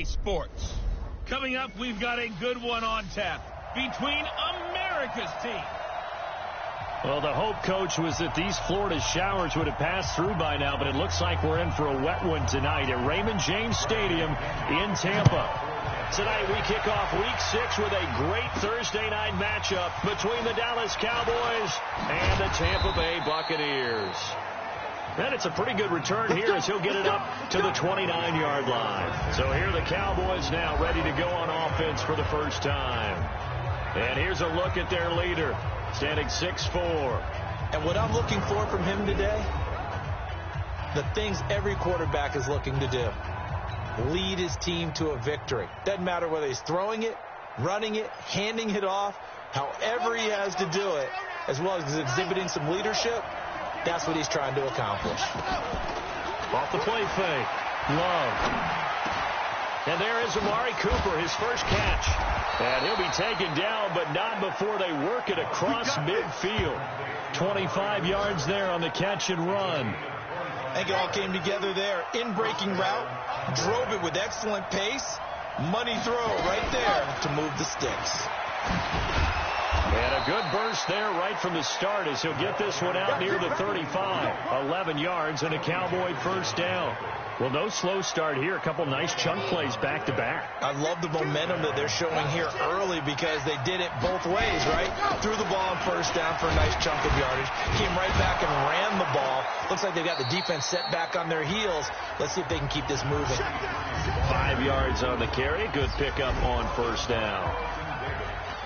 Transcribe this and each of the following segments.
sports. Coming up, we've got a good one on tap between America's team. Well, the hope, Coach, was that these Florida showers would have passed through by now, but it looks like we're in for a wet one tonight at Raymond James Stadium in Tampa. Tonight we kick off Week 6 with a great Thursday night matchup between the Dallas Cowboys and the Tampa Bay Buccaneers. And it's a pretty good return here as he'll get it up to the 29-yard line. So here are the Cowboys now ready to go on offense for the first time. And here's a look at their leader, standing 6'4". And what I'm looking for from him today, the things every quarterback is looking to do. Lead his team to a victory. Doesn't matter whether he's throwing it, running it, handing it off, however he has to do it, as well as exhibiting some leadership, that's what he's trying to accomplish. Off the play fake. Love. And there is Amari Cooper, his first catch. And he'll be taken down, but not before they work it across midfield. 25 yards there on the catch and run. I think it all came together there. In-breaking route, drove it with excellent pace. Money throw right there to move the sticks. And a good burst there right from the start as he'll get this one out near the 35. 11 yards and a Cowboy first down. Well, no slow start here. A couple nice chunk plays back-to-back. I love the momentum that they're showing here early because they did it both ways, right? Threw the ball on first down for a nice chunk of yardage. Came right back and ran the ball. Looks like they've got the defense set back on their heels. Let's see if they can keep this moving. 5 yards on the carry. Good pickup on first down.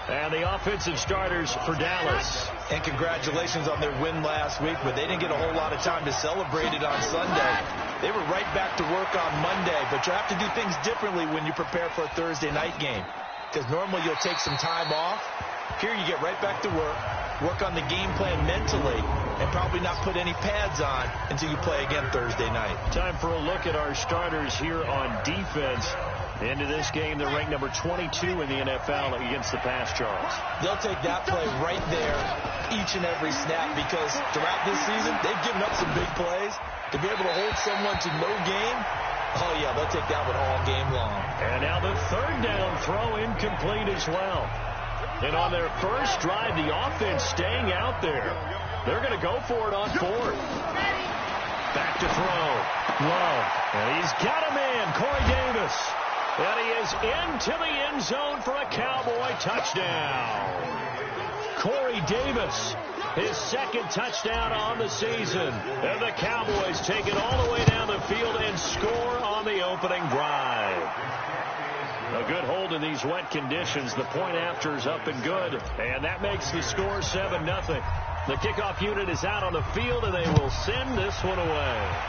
And the offensive starters for Dallas. And congratulations on their win last week, but they didn't get a whole lot of time to celebrate it on Sunday. They were right back to work on Monday, but you have to do things differently when you prepare for a Thursday night game. Because normally you'll take some time off. Here you get right back to work on the game plan mentally, and probably not put any pads on until you play again Thursday night. Time for a look at our starters here on defense. Into this game, they're ranked number 22 in the NFL against the pass, Charles. They'll take that play right there each and every snap because throughout this season, they've given up some big plays. To be able to hold someone to no gain, oh, yeah, they'll take that one all game long. And now the third down throw incomplete as well. And on their first drive, the offense staying out there. They're going to go for it on fourth. Back to throw. Love. And he's got him in. Corey Davis. And he is into the end zone for a Cowboy touchdown. Corey Davis, his second touchdown on the season. And the Cowboys take it all the way down the field and score on the opening drive. A good hold in these wet conditions. The point after is up and good. And that makes the score 7-0. The kickoff unit is out on the field, and they will send this one away.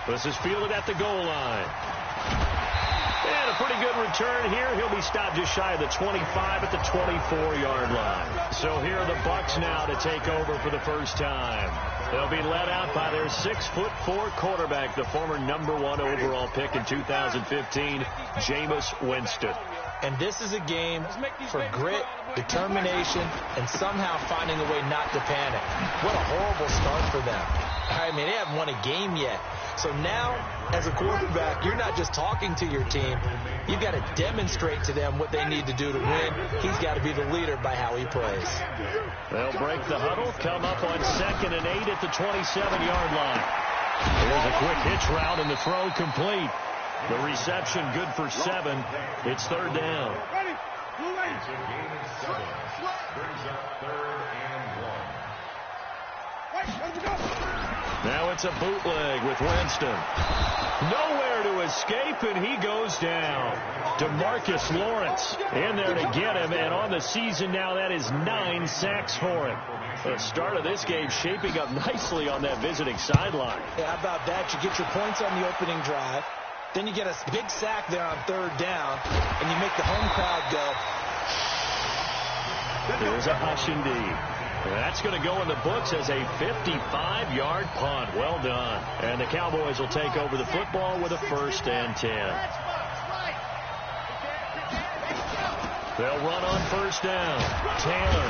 This is fielded at the goal line. And a pretty good return here. He'll be stopped just shy of the 25 at the 24-yard line. So here are the Bucs now to take over for the first time. They'll be led out by their 6'4" quarterback, the former #1 overall pick in 2015, Jameis Winston. And this is a game for grit, determination, and somehow finding a way not to panic. What a horrible start for them. I mean, they haven't won a game yet. So now, as a quarterback, you're not just talking to your team. You've got to demonstrate to them what they need to do to win. He's got to be the leader by how he plays. They'll break the huddle, come up on 2nd and 8 at the 27-yard line. Here's a quick hitch route, and the throw complete. The reception good for 7. It's third down. Now it's a bootleg with Winston. Nowhere to escape, and he goes down. DeMarcus Lawrence in there to get him, and on the season now, that is 9 sacks for him. The start of this game shaping up nicely on that visiting sideline. Yeah, how about that? You get your points on the opening drive. Then you get a big sack there on third down, and you make the home crowd go. There's a hush indeed. That's going to go in the books as a 55-yard punt. Well done. And the Cowboys will take over the football with a 1st and 10. They'll run on first down. Taylor.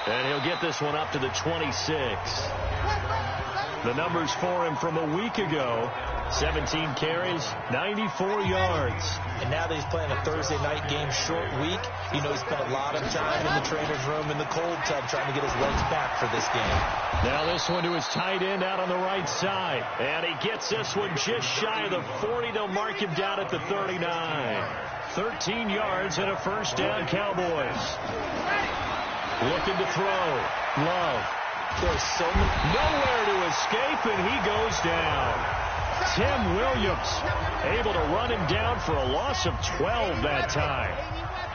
And he'll get this one up to the 26. The numbers for him from a week ago. 17 carries, 94 yards. And now that he's playing a Thursday night game, short week, he spent a lot of time in the trainer's room in the cold tub trying to get his legs back for this game. Now this one to his tight end out on the right side. And he gets this one just shy of the 40. They'll mark him down at the 39. 13 yards and a first down, Cowboys. Looking to throw. Love. There's so nowhere to escape, and he goes down. Tim Williams able to run him down for a loss of 12 that time.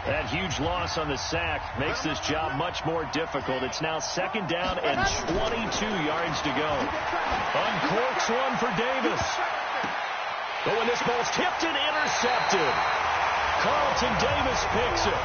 That huge loss on the sack makes this job much more difficult. It's now second down and 22 yards to go. Uncorks one for Davis. But when this ball's tipped and intercepted, Carlton Davis picks it.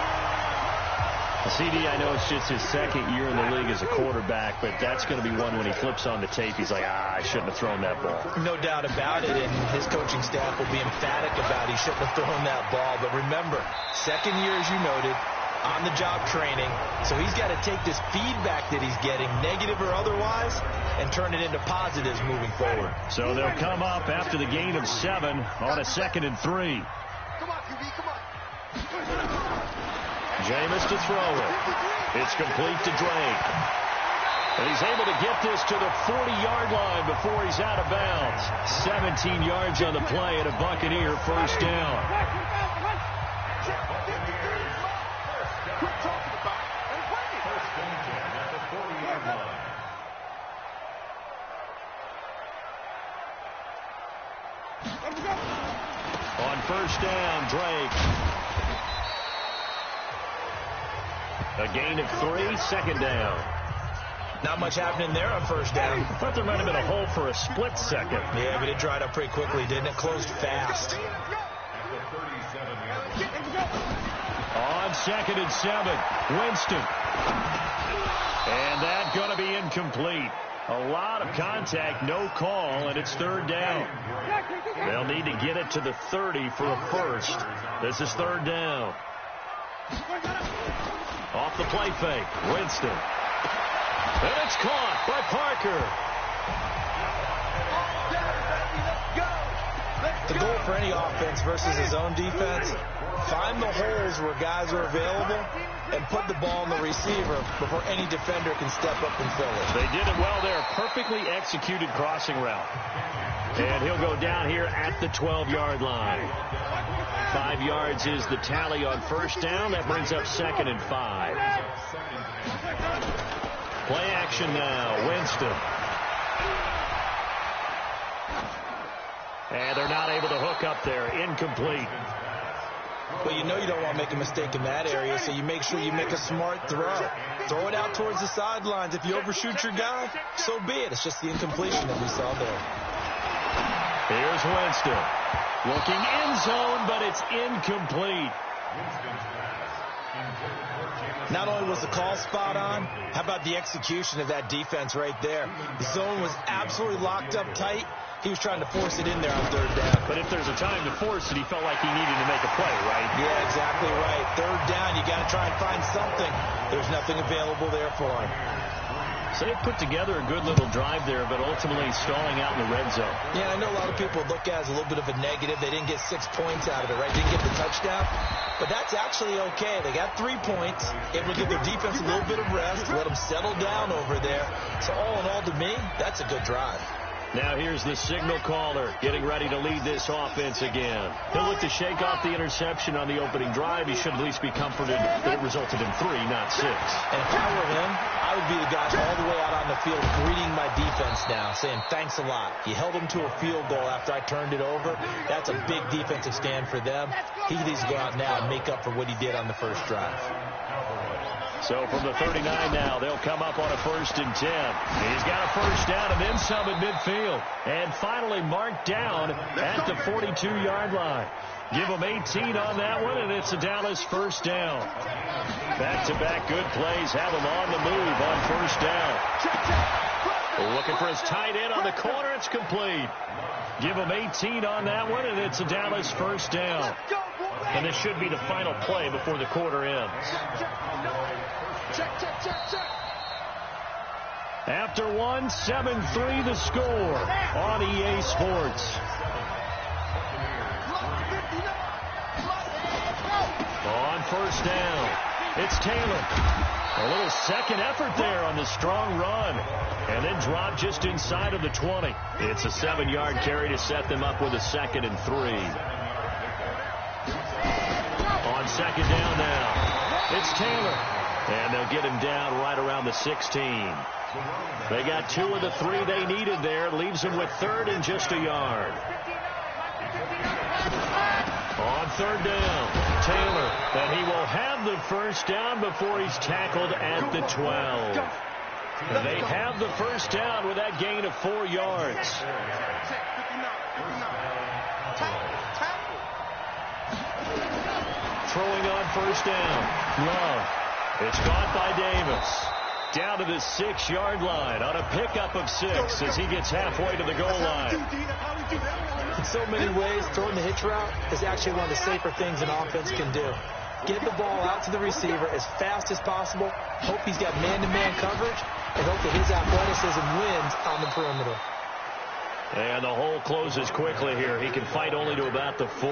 CD, I know it's just his second year in the league as a quarterback, but that's going to be one when he flips on the tape. He's like, I shouldn't have thrown that ball. No doubt about it, and his coaching staff will be emphatic about he shouldn't have thrown that ball. But remember, second year, as you noted, on-the-job training, so he's got to take this feedback that he's getting, negative or otherwise, and turn it into positives moving forward. So they'll come up after the gain of 7 on a 2nd and 3. Come on, QB, come on. Jameis to throw it. It's complete to Drake. And he's able to get this to the 40-yard line before he's out of bounds. 17 yards on the play and a Buccaneer first down. On first down, Drake. A gain of 3, 2nd down. Not much happening there on first down. I thought there might have been a hole for a split second. Yeah, but it dried up pretty quickly, didn't it? Closed fast. On 2nd and 7, Winston. And that's going to be incomplete. A lot of contact, no call, and it's 3rd down. They'll need to get it to the 30 for a first. This is 3rd down. Off the play fake, Winston. And it's caught by Parker. The goal for any offense versus his own defense, find the holes where guys are available and put the ball in the receiver before any defender can step up and fill it. They did it well there. Perfectly executed crossing route. And he'll go down here at the 12-yard line. 5 yards is the tally on first down. That brings up 2nd and 5. Play action now. Winston. And they're not able to hook up there. Incomplete. Well, you know you don't want to make a mistake in that area, so you make sure you make a smart throw. Throw it out towards the sidelines. If you overshoot your guy, so be it. It's just the incompletion that we saw there. Here's Winston. Looking end zone, but it's incomplete. Not only was the call spot on, how about the execution of that defense right there? The zone was absolutely locked up tight. He was trying to force it in there on 3rd down. But if there's a time to force it, he felt like he needed to make a play, right? Yeah, exactly right. 3rd down, you got to try and find something. There's nothing available there for him. So they put together a good little drive there, but ultimately stalling out in the red zone. Yeah, I know a lot of people look at it as a little bit of a negative. They didn't get 6 points out of it, right? Didn't get the touchdown. But that's actually okay. They got 3 points. Able to give their defense a little bit of rest, let them settle down over there. So all in all, to me, that's a good drive. Now here's the signal caller getting ready to lead this offense again. He'll look to shake off the interception on the opening drive. He should at least be comforted that it resulted in 3, not 6. And if I were him, I would be the guy all the way out on the field greeting my defense now, saying thanks a lot. You held them to a field goal after I turned it over. That's a big defensive stand for them. He needs to go out now and make up for what he did on the first drive. So from the 39 now, they'll come up on a 1st and 10. He's got a first down and then some at midfield. And finally marked down at the 42-yard line. Give them 18 on that one, and it's a Dallas first down. Back-to-back good plays have them on the move on first down. Looking for his tight end on the corner. It's complete. Give them 18 on that one, and it's a Dallas first down. And this should be the final play before the quarter ends. After one, 7-3 the score on EA Sports. first down. It's Taylor. A little second effort there on the strong run. And then dropped just inside of the 20. It's a 7-yard carry to set them up with a 2nd and 3. On second down now, it's Taylor. And they'll get him down right around the 16. They got 2 of the 3 they needed there. Leaves them with 3rd and just a yard. On third down, Taylor. And he will have the first down before he's tackled at the 12. They have the first down with that gain of 4 yards. Throwing on first down. Love. It's caught by Davis. Down to the 6-yard line on a pickup of 6 as he gets halfway to the goal line. In so many ways, throwing the hitch route is actually one of the safer things an offense can do. Get the ball out to the receiver as fast as possible. Hope he's got man-to-man coverage, and hope that his athleticism wins on the perimeter. And the hole closes quickly here. He can fight only to about the 4.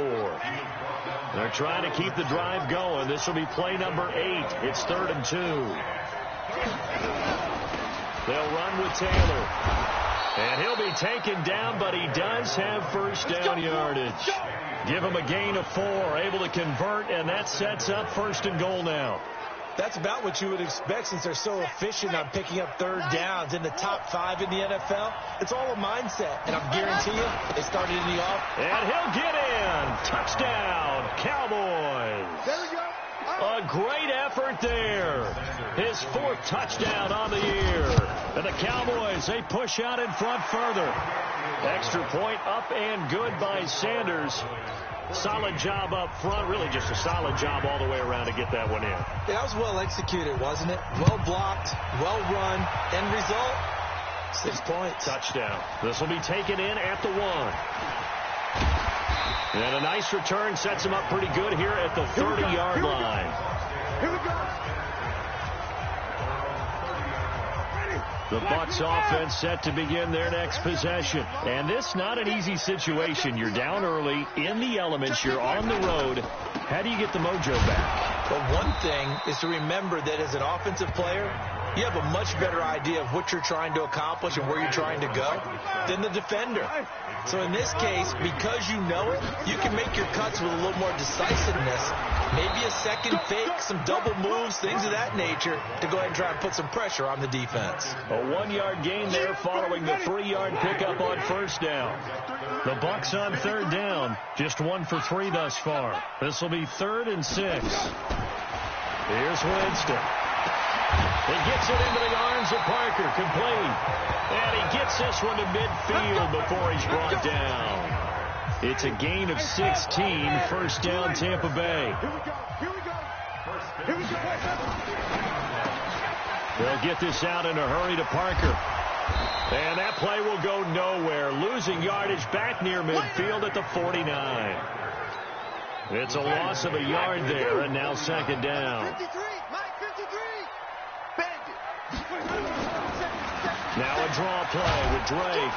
They're trying to keep the drive going. This will be play number 8. It's 3rd and 2. They'll run with Taylor. And he'll be taken down, but he does have first down yardage. Give him a gain of 4, able to convert, and that sets up 1st and goal now. That's about what you would expect since they're so efficient on picking up 3rd downs in the top 5 in the NFL. It's all a mindset, and I'm guaranteeing you it started in the off. And he'll get in. Touchdown, Cowboys. There we go. A great effort there. His 4th touchdown on the year. And the Cowboys, they push out in front further. Extra point up and good by Sanders. Solid job up front. Really just a solid job all the way around to get that one in. Yeah, that was well executed, wasn't it? Well blocked, well run. End result, 6 points. Touchdown. This will be taken in at the 1. And a nice return sets him up pretty good here at the 30-yard line. Here we go. The Bucs offense set to begin their next possession. And this not an easy situation. You're down early, in the elements, you're on the road. How do you get the mojo back? But one thing is to remember that as an offensive player, you have a much better idea of what you're trying to accomplish and where you're trying to go than the defender. So in this case, because you know it, you can make your cuts with a little more decisiveness. Maybe a second fake, some double moves, things of that nature to go ahead and try and put some pressure on the defense. A 1-yard gain there following the 3-yard pickup on first down. The Bucs on 3rd down, just 1 for 3 thus far. This will be 3rd and 6. Here's Winston. He gets it into the arms of Parker, complete. And he gets this one to midfield before he's brought down. It's a gain of 16, first down Tampa Bay. Here we go. Here we go. Here we go. They'll get this out in a hurry to Parker. And that play will go nowhere. Losing yardage back near midfield at the 49. It's a loss of a yard there, and now 2nd down. 53. Mike, 53. Now a draw play with Drake.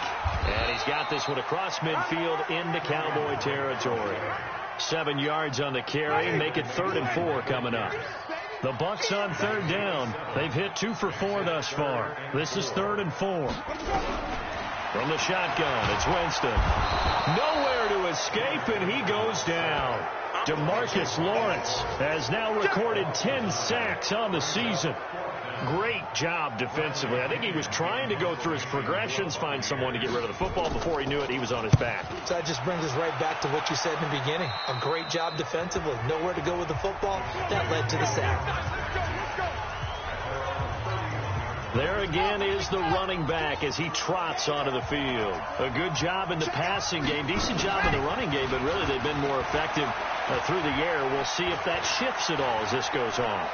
And he's got this one across midfield into Cowboy territory. 7 yards on the carry. Make it 3rd and 4 coming up. The Bucs on 3rd down. They've hit 2 for 4 thus far. This is 3rd and 4. From the shotgun, it's Winston. Nowhere to escape, and he goes down. DeMarcus Lawrence has now recorded 10 sacks on the season. Great job defensively. I think he was trying to go through his progressions, find someone to get rid of the football. Before he knew it, he was on his back. So that just brings us right back to what you said in the beginning. A great job defensively. Nowhere to go with the football. That led to the sack. There again is the running back as he trots onto the field. A good job in the passing game. Decent job in the running game, but really they've been more effective through the air. We'll see if that shifts at all as this goes on.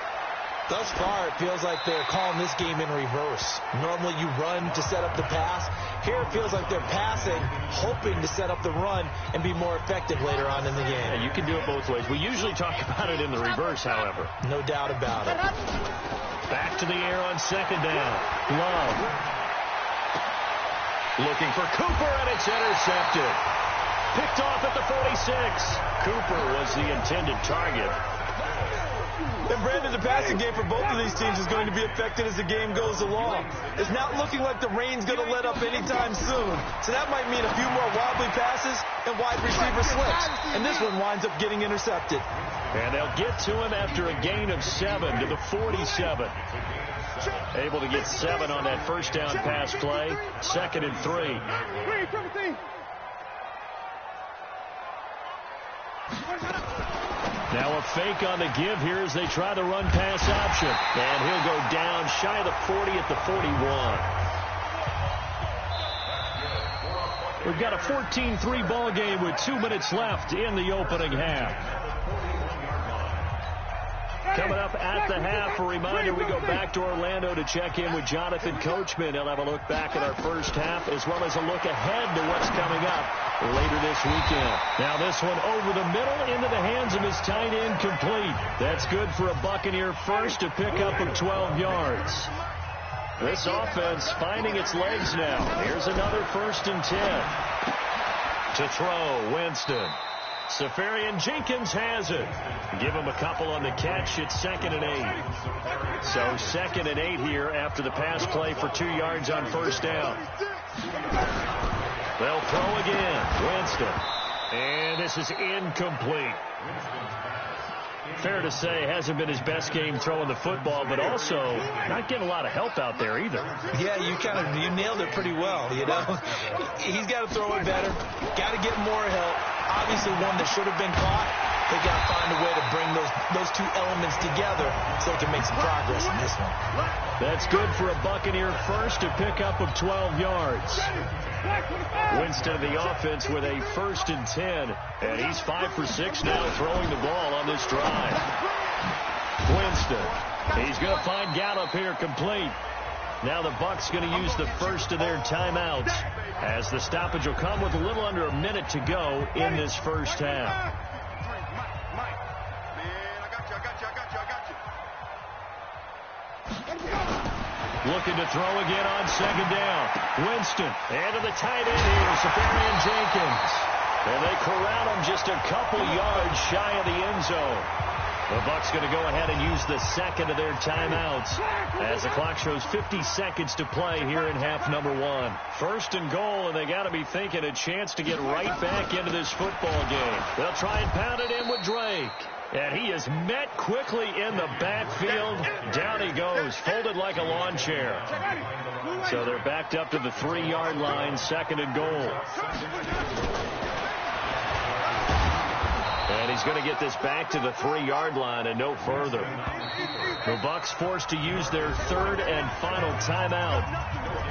Thus far, it feels like they're calling this game in reverse. Normally you run to set up the pass. Here it feels like they're passing, hoping to set up the run and be more effective later on in the game. Yeah, you can do it both ways. We usually talk about it in the reverse, however. No doubt about it. Back to the air on 2nd down. Love. Looking for Cooper, and it's intercepted. Picked off at the 46. Cooper was the intended target. And Brandon, the passing game for both of these teams is going to be affected as the game goes along. It's not looking like the rain's going to let up anytime soon. So that might mean a few more wobbly passes and wide receiver slips. And this one winds up getting intercepted. And they'll get to him after a gain of 7 to the 47. Able to get 7 on that first down pass play. 2nd and 3. Now a fake on the give here as they try the run pass option. And he'll go down shy of the 40 at the 41. We've got a 14-3 ball game with 2 minutes left in the opening half. Coming up at the half, a reminder, we go back to Orlando to check in with Jonathan Coachman. He'll have a look back at our first half as well as a look ahead to what's coming up later this weekend. Now this one over the middle into the hands of his tight end, complete. That's good for a Buccaneer first to pick up of 12 yards. This offense finding its legs now. Here's another 1st and 10. To throw, Winston. Safarian Jenkins has it. Give him a couple on the catch. It's 2nd and 8. So 2nd and 8 here after the pass play for 2 yards on first down. They'll throw again. Winston. And this is incomplete. Fair to say, hasn't been his best game throwing the football, but also not getting a lot of help out there either. Yeah, you nailed it pretty well, you know. He's got to throw it better. Got to get more help. Obviously one that should have been caught. They got to find a way to bring those two elements together so they can make some progress in this one. That's good for a Buccaneer first to pick up of 12 yards. Winston, the offense, with a 1st and 10. And he's 5 for 6 now throwing the ball on this drive. Winston. He's going to find Gallup here complete. Now the Bucs going to use the first of their timeouts as the stoppage will come with a little under a minute to go in this first half. Looking to throw again on 2nd down. Winston, and to the tight end here, Safarian Jenkins. And they corral him just a couple yards shy of the end zone. The Bucs going to go ahead and use the 2nd of their timeouts as the clock shows 50 seconds to play here in half number 1. 1st and goal, and they got to be thinking a chance to get right back into this football game. They'll try and pound it in with Drake. And he is met quickly in the backfield. Down he goes, folded like a lawn chair. So they're backed up to the 3-yard line, 2nd and goal. And he's going to get this back to the 3-yard line and no further. The Bucs forced to use their 3rd and final timeout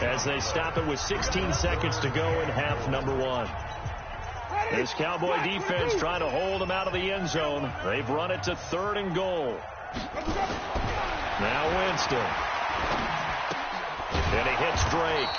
as they stop it with 16 seconds to go in half number 1. This Cowboy defense trying to hold him out of the end zone. They've run it to 3rd and goal. Now Winston. And he hits Drake.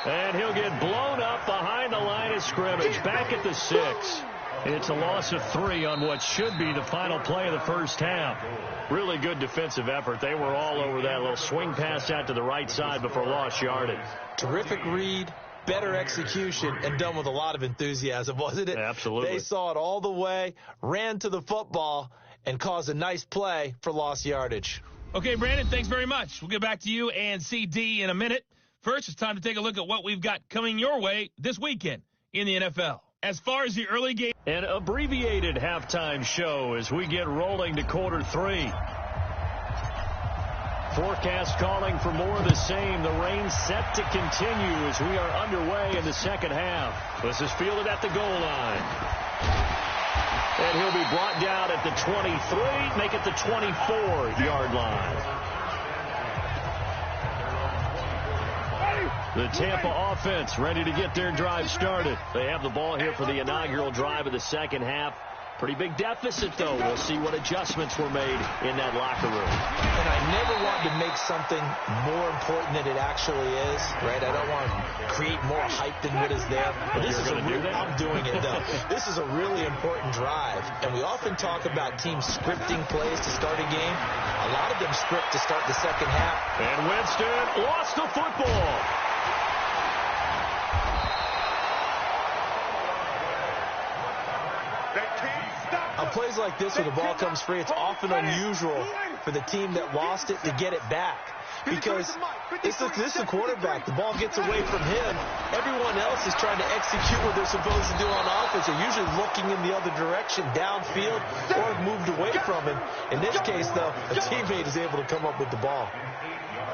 And he'll get blown up behind the line of scrimmage. Back at the 6. It's a loss of 3 on what should be the final play of the first half. Really good defensive effort. They were all over that little swing pass out to the right side before lost yardage. Terrific read. Better execution, and done with a lot of enthusiasm, wasn't it? Absolutely. They saw it all the way, ran to the football, and caused a nice play for lost yardage. Okay, Brandon, thanks very much. We'll get back to you and CD in a minute. First, it's time to take a look at what we've got coming your way this weekend in the NFL. As far as the early game... An abbreviated halftime show as we get rolling to quarter 3. Forecast calling for more of the same. The rain set to continue as we are underway in the second half. This is fielded at the goal line. And he'll be brought down at the 23, make it the 24-yard line. The Tampa offense ready to get their drive started. They have the ball here for the inaugural drive of the second half. Pretty big deficit, though. We'll see what adjustments were made in that locker room. And I never want to make something more important than it actually is, right? I don't want to create more hype than what is there. But this is I'm doing it, though. This is a really important drive. And we often talk about teams scripting plays to start a game. A lot of them script to start the second half. And Winston lost the football. On plays like this where the ball comes free, it's often unusual for the team that lost it to get it back. Because this is the quarterback. The ball gets away from him. Everyone else is trying to execute what they're supposed to do on offense. They're usually looking in the other direction, downfield, or moved away from him. In this case, though, a teammate is able to come up with the ball.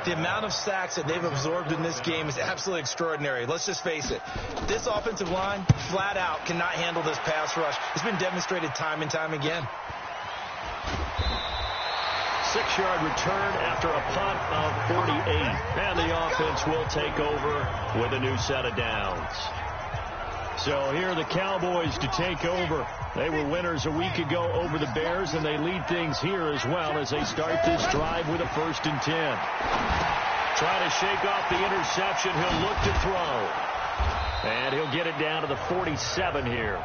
The amount of sacks that they've absorbed in this game is absolutely extraordinary. Let's just face it. This offensive line, flat out, cannot handle this pass rush. It's been demonstrated time and time again. 6-yard return after a punt of 48. And the offense will take over with a new set of downs. So here are the Cowboys to take over. They were winners a week ago over the Bears, and they lead things here as well as they start this drive with a 1st and 10. Trying to shake off the interception. He'll look to throw. And he'll get it down to the 47 here.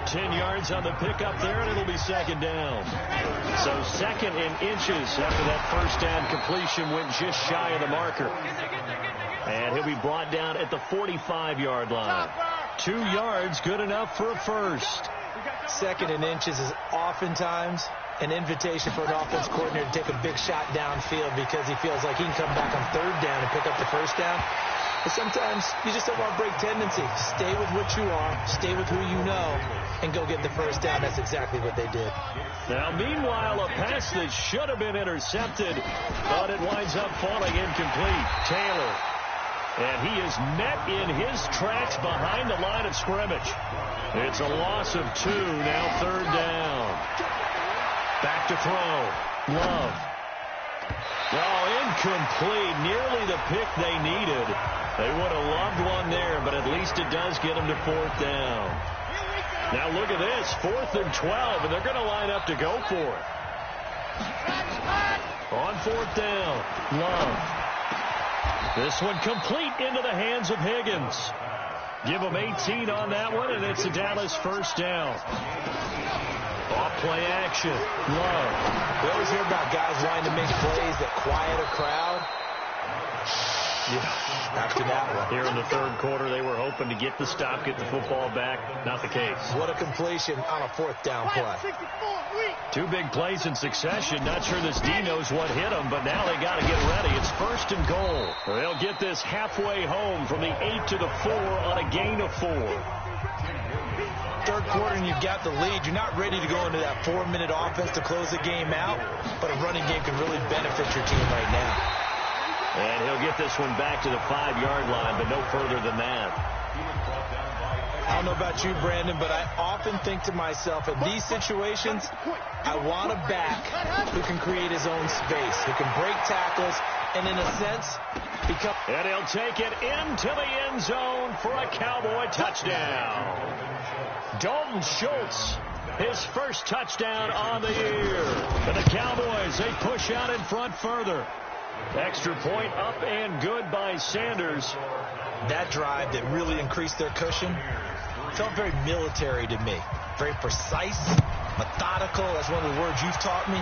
10 yards on the pickup there, and it'll be 2nd down. So 2nd and inches after that 1st down completion went just shy of the marker. And he'll be brought down at the 45-yard line. 2 yards, good enough for a 1st. 2nd and inches is oftentimes an invitation for an offense coordinator to take a big shot downfield because he feels like he can come back on 3rd down and pick up the 1st down. But sometimes you just don't want to break tendency. Stay with what you are, stay with who you know, and go get the 1st down. That's exactly what they did. Now, meanwhile, a pass that should have been intercepted, but it winds up falling incomplete. Taylor. And he is met in his tracks behind the line of scrimmage. It's a loss of 2, now 3rd down. Back to throw. Love. Oh, incomplete. Nearly the pick they needed. They would have loved one there, but at least it does get them to 4th down. Now look at this, 4th and 12, and they're going to line up to go for it. On 4th down, Love. This one complete into the hands of Higgins. Give them 18 on that one, and it's a Dallas 1st down. Off play action. Love. We always hear about guys wanting to make plays that quiet a crowd. Yeah, after that one. Here in the 3rd quarter, they were hoping to get the stop, get the football back. Not the case. What a completion on a 4th down play. 2 big plays in succession. Not sure this D knows what hit them, but now they got to get ready. It's 1st and goal. They'll get this halfway home from the 8 to the 4 on a gain of 4. 3rd quarter and you've got the lead. You're not ready to go into that 4-minute offense to close the game out, but a running game can really benefit your team right now. And he'll get this one back to the 5-yard line, but no further than that. I don't know about you, Brandon, but I often think to myself, in these situations, I want a back who can create his own space, who can break tackles, and in a sense, become... And he'll take it into the end zone for a Cowboy touchdown. Dalton Schultz, his 1st touchdown on the year. And the Cowboys, they push out in front further. Extra point up and good by Sanders. That drive that really increased their cushion felt very military to me. Very precise, methodical. That's one of the words you've taught me.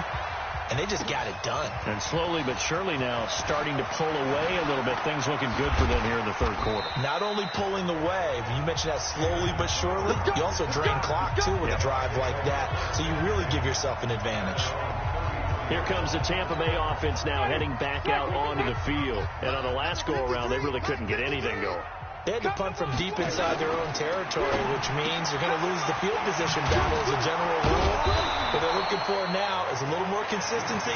And they just got it done. And slowly but surely now starting to pull away a little bit. Things looking good for them here in the 3rd quarter. Not only pulling away, but you mentioned that slowly but surely. You also drain clock, too, with a drive like that. So you really give yourself an advantage. Here comes the Tampa Bay offense now heading back out onto the field. And on the last go-around, they really couldn't get anything going. They had to punt from deep inside their own territory, which means you're going to lose the field position battle as a general rule. What they're looking for now is a little more consistency,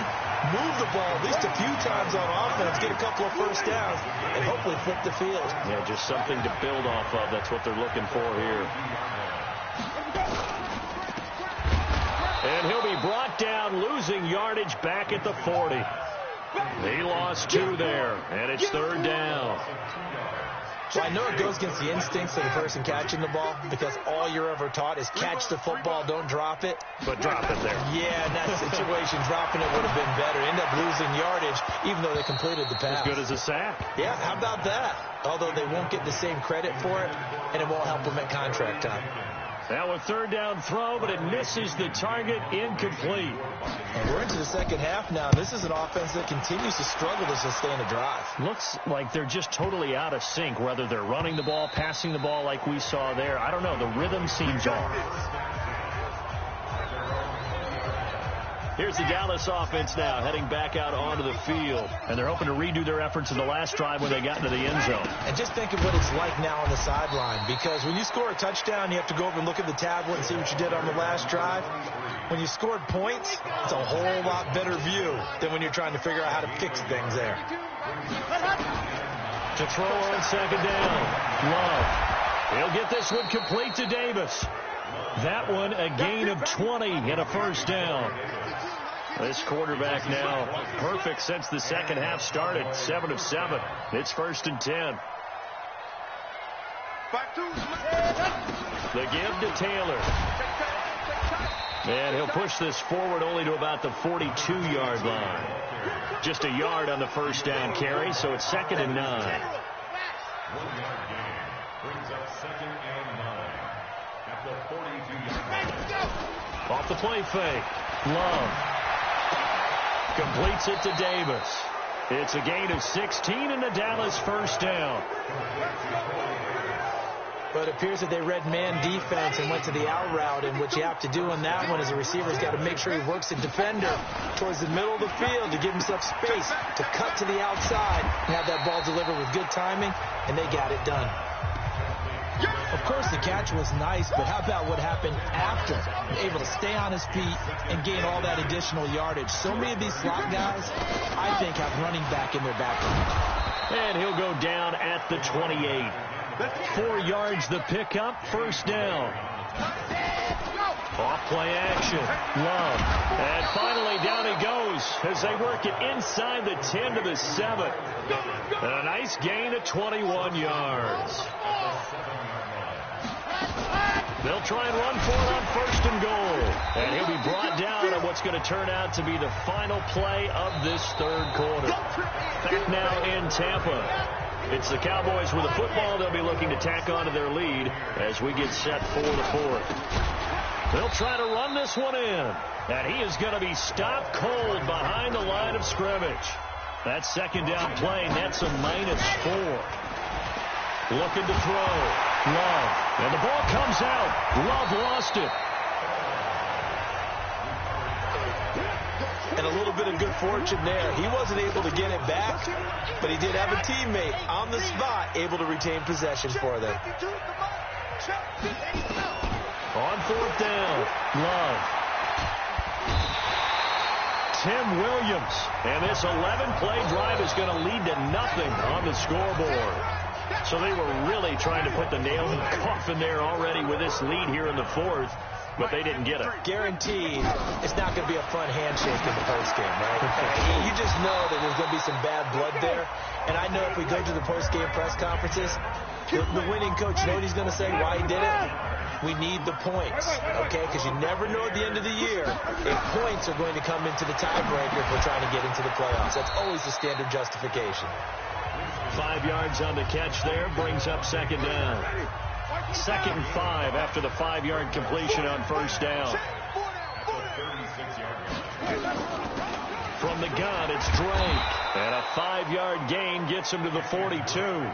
move the ball at least a few times on offense, get a couple of 1st downs, and hopefully flip the field. Yeah, just something to build off of. That's what they're looking for here. And he'll be brought down, losing yardage back at the 40. He lost 2 there, and it's 3rd down. Well, I know it goes against the instincts of the person catching the ball because all you're ever taught is catch the football, don't drop it. But drop it there. Yeah, in that situation, dropping it would have been better. End up losing yardage, even though they completed the pass. As good as a sack. Yeah, how about that? Although they won't get the same credit for it, and it won't help them at contract time. Now a 3rd down throw, but it misses the target, incomplete. And we're into the 2nd half now. This is an offense that continues to struggle to sustain a drive. Looks like they're just totally out of sync, whether they're running the ball, passing the ball like we saw there. I don't know. The rhythm seems off. Here's the Dallas offense now heading back out onto the field. And they're hoping to redo their efforts in the last drive when they got into the end zone. And just think of what it's like now on the sideline, because when you score a touchdown, you have to go over and look at the tablet and see what you did on the last drive. When you scored points, it's a whole lot better view than when you're trying to figure out how to fix things there. To throw on second down, Love. He'll get this one complete to Davis. That one a gain of 20 and a first down. This quarterback now perfect since the second half started. 7 of 7. It's 1st and 10. The give to Taylor. And he'll push this forward only to about the 42-yard line. Just a yard on the first down carry, so it's 2nd and 9. Off the play fake. Love completes it to Davis. It's a gain of 16 and a Dallas first down. But it appears that they read man defense and went to the out route, and what you have to do on that one is the receiver's got to make sure he works the defender towards the middle of the field to give himself space to cut to the outside and have that ball delivered with good timing, and they got it done. Of course, the catch was nice, but how about what happened after? Able to stay on his feet and gain all that additional yardage. So many of these slot guys, I think, have running back in their backfield. And he'll go down at the 28. 4 yards the pickup, first down. Off play action. Love. And finally down he goes as they work it inside the 10 to the 7. And a nice gain of 21 yards. They'll try and run for it on 1st and goal. And he'll be brought down on what's going to turn out to be the final play of this 3rd quarter. Back now in Tampa. It's the Cowboys with the football. They'll be looking to tack onto their lead as we get set for the 4th. They'll try to run this one in. And he is going to be stopped cold behind the line of scrimmage. That 2nd down play nets a -4. Looking to throw. Love. And the ball comes out. Love lost it. And a little bit of good fortune there. He wasn't able to get it back, but he did have a teammate on the spot able to retain possession for them. On 4th down, Love. Tim Williams. And this 11-play drive is going to lead to nothing on the scoreboard. So they were really trying to put the nail in the coffin there already with this lead here in the 4th. But they didn't get it. Guaranteed, it's not going to be a fun handshake in the postgame, right? You just know that there's going to be some bad blood there. And I know if we go to the postgame press conferences, the winning coach, you know what he's going to say, why he did it? We need the points, okay? Because you never know at the end of the year if points are going to come into the tiebreaker if we're trying to get into the playoffs. That's always the standard justification. 5 yards on the catch there, brings up 2nd down. 2nd and 5 after the 5-yard completion on 1st down. From the gun, it's Drake. And a 5-yard gain gets him to the 42.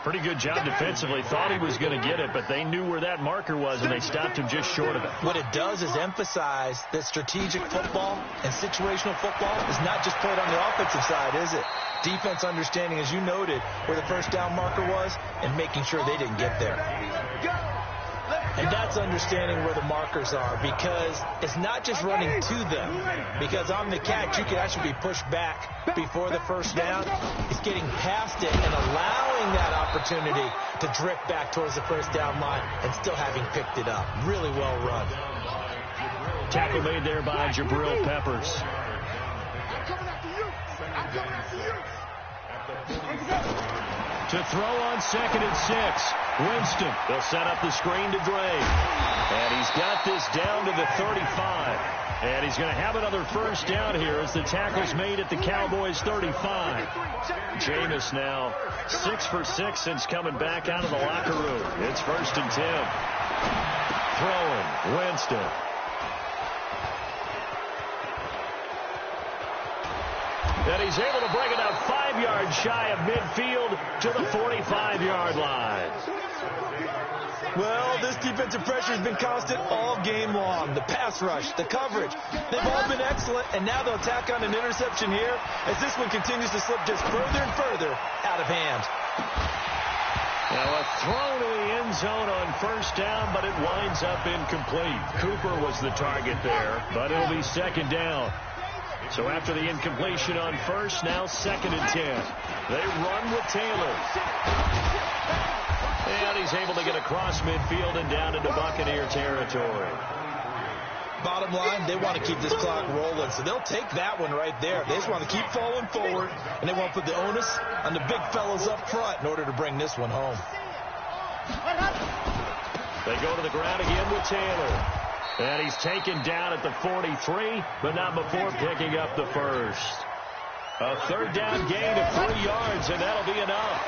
Pretty good job defensively. Thought he was going to get it, but they knew where that marker was, and they stopped him just short of it. What it does is emphasize that strategic football and situational football is not just played on the offensive side, is it? Defense understanding, as you noted, where the 1st down marker was and making sure they didn't get there. And that's understanding where the markers are, because it's not just running to them. Because on the catch, you can actually be pushed back before the 1st down. It's getting past it and allowing that opportunity to drift back towards the 1st down line and still having picked it up. Really well run. Tackle made there by Jabril Peppers. To throw on 2nd and 6. Winston. They'll set up the screen to Drake. And he's got this down to the 35. And he's going to have another 1st down here as the tackle's made at the Cowboys 35. Jameis now 6 for 6 since coming back out of the locker room. It's 1st and 10. Throwing. Winston. And he's able to bring it out 5 yards shy of midfield to the 45-yard line. Well, this defensive pressure has been constant all game long. The pass rush, the coverage, they've all been excellent, and now they'll tack on an interception here as this one continues to slip just further and further out of hand. Now a throw to the end zone on first down, but it winds up incomplete. Cooper was the target there, but it'll be second down. So after the incompletion on first, now 2nd and 10. They run with Taylor. And he's able to get across midfield and down into Buccaneer territory. Bottom line, they want to keep this clock rolling, so they'll take that one right there. They just want to keep falling forward, and they want to put the onus on the big fellas up front in order to bring this one home. They go to the ground again with Taylor. And he's taken down at the 43, but not before picking up the first. A 3rd down gain of 3 yards, and that'll be enough.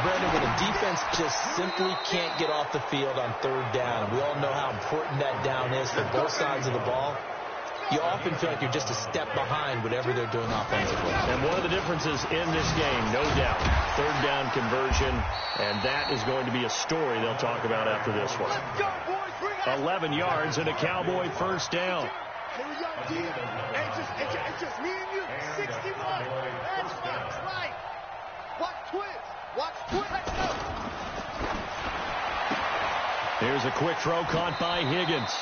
Brandon, when a defense just simply can't get off the field on 3rd down, and we all know how important that down is for both sides of the ball, you often feel like you're just a step behind whatever they're doing offensively. And one of the differences in this game, no doubt, 3rd down conversion, and that is going to be a story they'll talk about after this one. 11 yards and a Cowboy first down. Here we go, G. It's just me and you. 61. That's right. Watch twist. Watch twist. Let's go. Here's a quick throw caught by Higgins.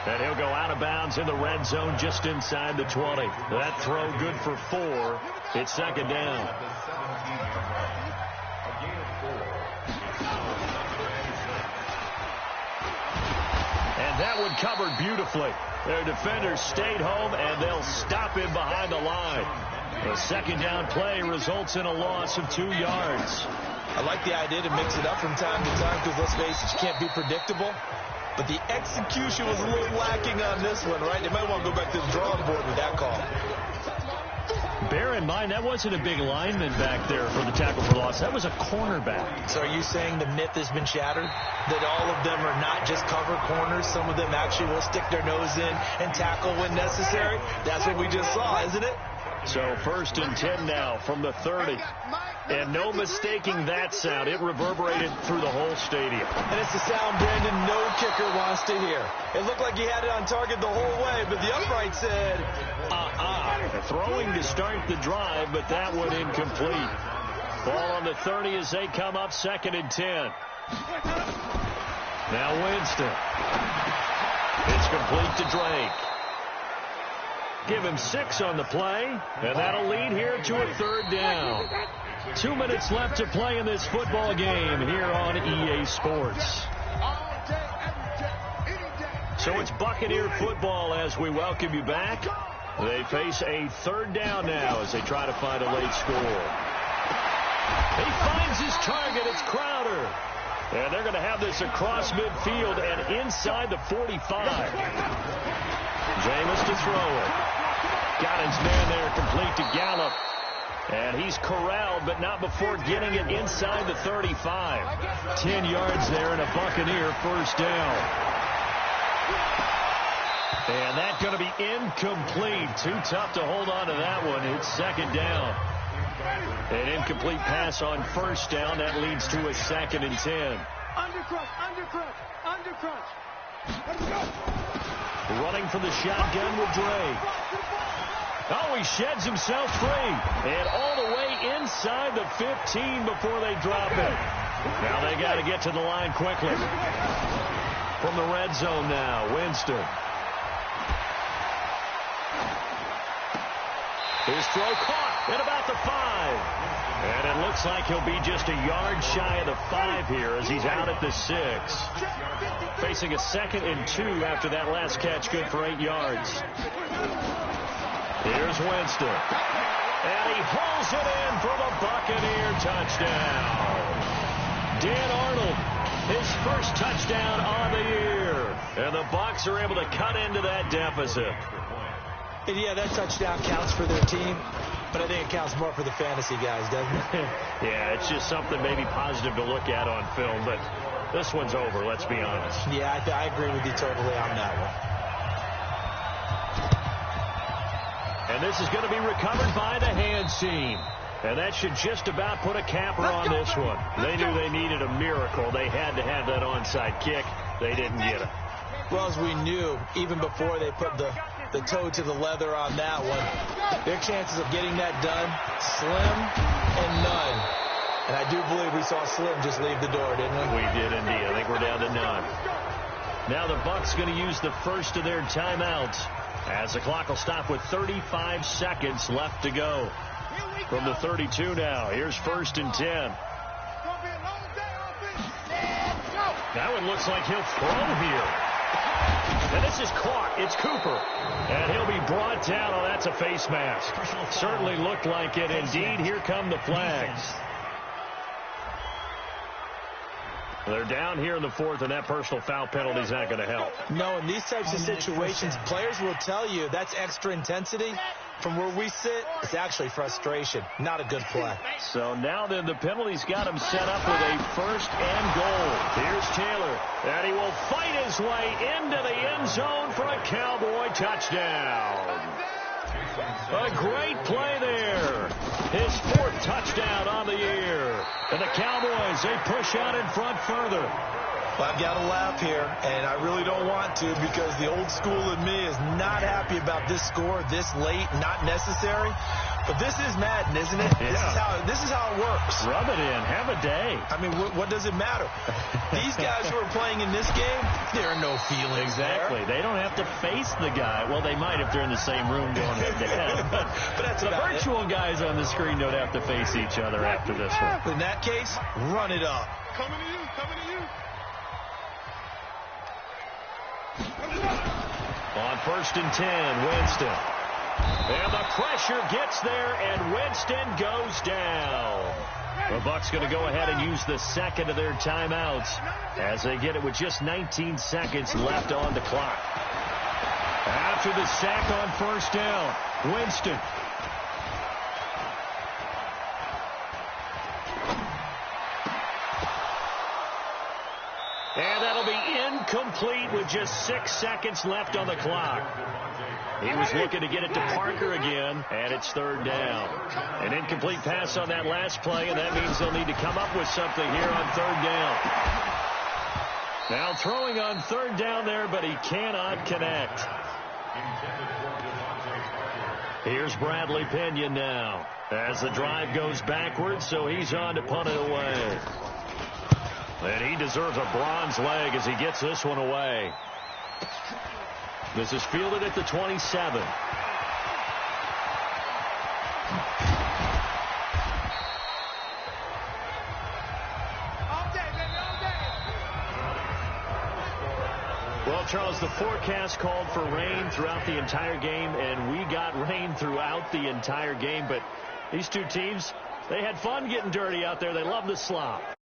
And he'll go out of bounds in the red zone just inside the 20. That throw good for 4. It's 2nd down. And that one covered beautifully. Their defenders stayed home, and they'll stop him behind the line. The 2nd down play results in a loss of 2 yards. I like the idea to mix it up from time to time because, let's face it, you can't be predictable. But the execution was a little lacking on this one, right? They might want to go back to the drawing board with that call. Bear in mind, that wasn't a big lineman back there for the tackle for loss. That was a cornerback. So are you saying the myth has been shattered? That all of them are not just cover corners? Some of them actually will stick their nose in and tackle when necessary? That's what we just saw, isn't it? So 1st and 10 now from the 30. And no mistaking that sound. It reverberated through the whole stadium. And it's the sound Brandon no kicker wants to hear. It looked like he had it on target the whole way, but the upright said, Throwing to start the drive, but that one incomplete. Ball on the 30 as they come up 2nd and 10. Now Winston. It's complete to Drake. Give him 6 on the play, and that'll lead here to a 3rd down. 2 minutes left to play in this football game here on EA Sports. So it's Buccaneer football as we welcome you back. They face a 3rd down now as they try to find a late score. He finds his target. It's Crowder. And they're going to have this across midfield and inside the 45. Jameis to throw it. Got his man there, complete to Gallup. And he's corralled, but not before getting it inside the 35. 10 yards there and a Buccaneer first down. And that's going to be incomplete. Too tough to hold on to that one. It's 2nd down. An incomplete pass on first down. That leads to a 2nd and 10. Undercrunch. Let's go. Running for the shotgun with Drake. Oh, he sheds himself free. And all the way inside the 15 before they drop it. Now they got to get to the line quickly. From the red zone now, Winston. His throw caught at about the 5. And it looks like he'll be just a yard shy of the 5 here as he's out at the 6. Facing a 2nd and 2 after that last catch, good for 8 yards. Here's Winston. And he hauls it in for the Buccaneer touchdown. Dan Arnold, his first touchdown on the year. And the Bucs are able to cut into that deficit. And yeah, that touchdown counts for their team, but I think it counts more for the fantasy guys, doesn't it? Yeah, it's just something maybe positive to look at on film, but this one's over, let's be honest. Yeah, I agree with you totally on that one. And this is going to be recovered by the hands team. And that should just about put a capper on this one. They knew they needed a miracle. They had to have that onside kick. They didn't get it. Well, as we knew, even before they put the toe to the leather on that one, their chances of getting that done, slim and none. And I do believe we saw Slim just leave the door, didn't we? We did indeed. I think we're down to none. Now the Bucs going to use the first of their timeouts as the clock will stop with 35 seconds left to go. From the 32 now, here's 1st and 10. That one looks like he'll throw here. And this is caught. It's Cooper. And he'll be brought down. Oh, that's a face mask. Certainly looked like it. Indeed, here come the flags. They're down here in the 4th, and that personal foul penalty is not going to help. No, in these types of situations, players will tell you that's extra intensity. From where we sit, it's actually frustration. Not a good play. So now then, the penalty's got him set up with a 1st and goal. Here's Taylor, and he will fight his way into the end zone for a Cowboy touchdown. A great play there. His 4th touchdown on the year. And the Cowboys, they push out in front further. Well, I've got to laugh here, and I really don't want to because the old school in me is not happy about this score this late, not necessary. But this is Madden, isn't it? Yeah. This is how it works. Rub it in. Have a day. I mean, what does it matter? These guys who are playing in this game, there are no feelings Exactly. there. They don't have to face the guy. Well, they might if they're in the same room going head-to-head. But that's the virtual guys on the screen don't have to face each other after this one. In that case, run it up. Coming to you, coming to you. On 1st and 10, Winston. And the pressure gets there, and Winston goes down. The Bucs going to go ahead and use the 2nd of their timeouts as they get it with just 19 seconds left on the clock. After the sack on 1st down, Winston. And that'll be incomplete with just 6 seconds left on the clock. He was looking to get it to Parker again, and it's 3rd down. An incomplete pass on that last play, and that means they'll need to come up with something here on 3rd down. Now throwing on 3rd down there, but he cannot connect. Here's Bradley Pinion now as the drive goes backwards, so he's on to punt it away. And he deserves a bronze leg as he gets this one away. This is fielded at the 27. Well, Charles, the forecast called for rain throughout the entire game, and we got rain throughout the entire game. But these two teams, they had fun getting dirty out there. They love the slop.